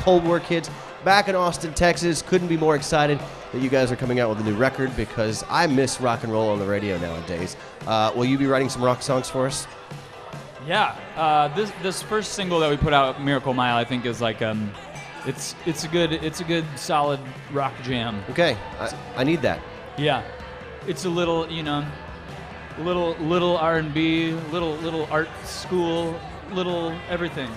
Cold War Kids, back in Austin, Texas. Couldn't be more excited that you guys are coming out with a new record because I miss rock and roll on the radio nowadays. Will you be writing some rock songs for us? Yeah, this first single that we put out, Miracle Mile, I think is like it's a good solid rock jam. Okay, I need that. Yeah, it's a little little R&B, little art school, little everything.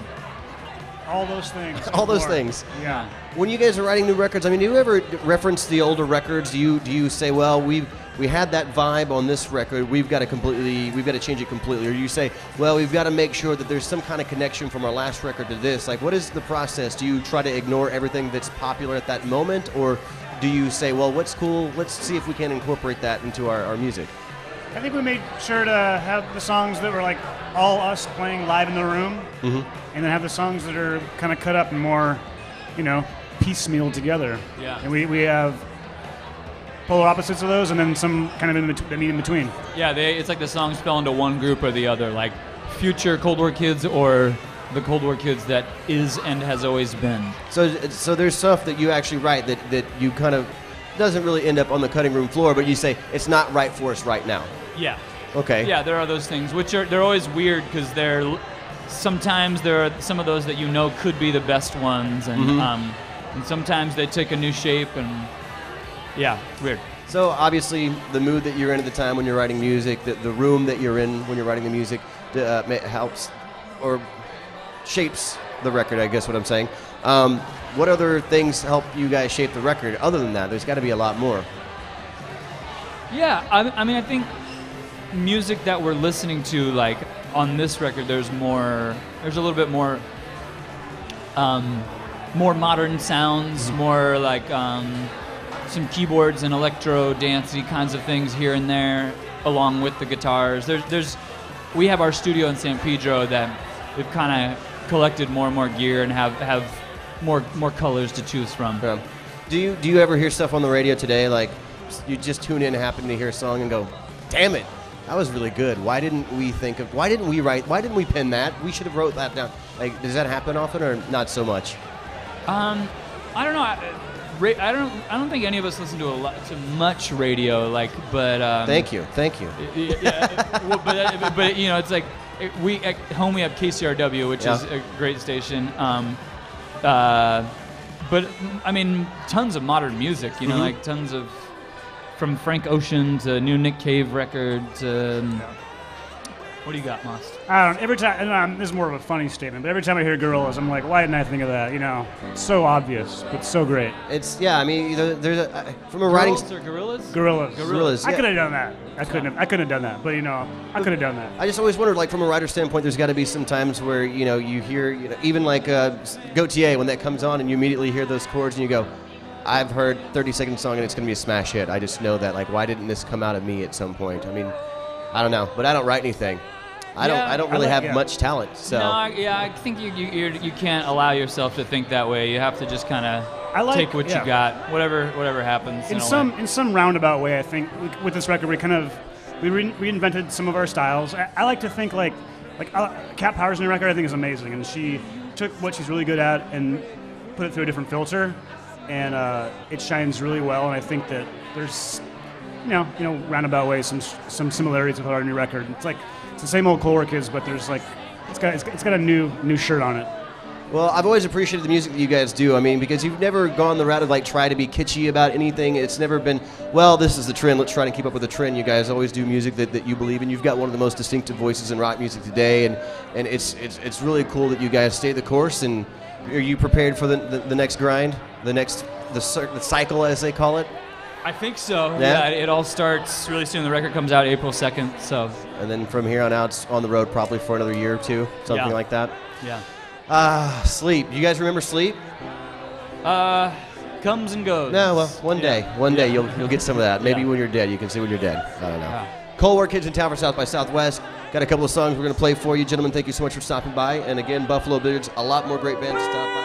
All those things. All those things. Yeah. When you guys are writing new records, I mean, do you ever reference the older records? Do you say, well, we had that vibe on this record, we've got to change it completely, or you say, well, we've got to make sure that there's some kind of connection from our last record to this? Like, what is the process? Do you try to ignore everything that's popular at that moment, or do you say, well, what's cool? Let's see if we can incorporate that into our music. I think we made sure to have the songs that were like all us playing live in the room, and then have the songs that are kind of cut up and more, piecemeal together. Yeah. And we have polar opposites of those, and then some kind of that meet in between. Yeah, it's like the songs fell into one group or the other, like future Cold War Kids or the Cold War Kids that is and has always been. So there's stuff that you actually write that you kind of doesn't really end up on the cutting room floor, but you say it's not right for us right now. Yeah. Okay. Yeah, there are those things, which they're always weird because sometimes there are some of those that could be the best ones, and sometimes they take a new shape, and yeah, weird. So obviously the mood that you're in at the time when you're writing music, the room that you're in when you're writing the music helps or shapes the record, I guess what I'm saying. What other things help you guys shape the record? Other than that, there's got to be a lot more. Yeah, I mean, I think music that we're listening to, like on this record, there's a little bit more modern sounds, more like some keyboards and electro dancey kinds of things here and there, along with the guitars. We have our studio in San Pedro that we've kind of collected more and more gear and have more colors to choose from. Yeah. Do you ever hear stuff on the radio today, like you just tune in and happen to hear a song and go, damn it, that was really good. Why didn't we pen that? We should have wrote that down. Like, does that happen often or not so much? I don't know. I don't think any of us listen to much radio, like, but Thank you. Yeah, well, but it's like at home we have KCRW, which is a great station. But I mean, tons of modern music, like tons of, from Frank Ocean to new Nick Cave record to. What do you got, Most? I don't know. Every time, this is more of a funny statement, but every time I hear Gorillaz, I'm like, why didn't I think of that? It's so obvious, but so great. I mean, there's from a writing. Gorillas? Gorillas. Yeah. I could have done that. I couldn't have done that, but I could have done that. I just always wondered, like, from a writer's standpoint, there's got to be some times where you hear, even like Gautier, when that comes on, and you immediately hear those chords, and you go, I've heard 30-second song, and it's going to be a smash hit. I just know that. Like, why didn't this come out of me at some point? I mean, I don't know, but I don't write anything. I don't really have much talent. So no, I think you can't allow yourself to think that way. You have to just kind of take what you got, whatever happens. In some roundabout way, I think with this record we reinvented some of our styles. I like to think like Cat Power's new record I think is amazing, and she took what she's really good at and put it through a different filter, and it shines really well. And I think that there's roundabout ways some similarities with our new record. It's the same old Cold War Kids, but there's it's got a new shirt on it. Well, I've always appreciated the music that you guys do. I mean, because you've never gone the route of try to be kitschy about anything. It's never been, well, this is the trend, let's try to keep up with the trend. You guys always do music that you believe in. You've got one of the most distinctive voices in rock music today, and it's really cool that you guys stay the course. And are you prepared for the next grind, the cycle as they call it? I think so. Yeah, it all starts really soon. The record comes out April 2nd, so. And then from here on out, it's on the road probably for another year or two, something like that. Yeah. Sleep. You guys remember Sleep? Comes and goes. No, well, one day you'll get some of that. Maybe when you're dead, you can see when you're dead. I don't know. Yeah. Cold War Kids in town for South by Southwest. Got a couple of songs we're going to play for you. Gentlemen, thank you so much for stopping by. And again, Buffalo Billiards, a lot more great bands to stop by.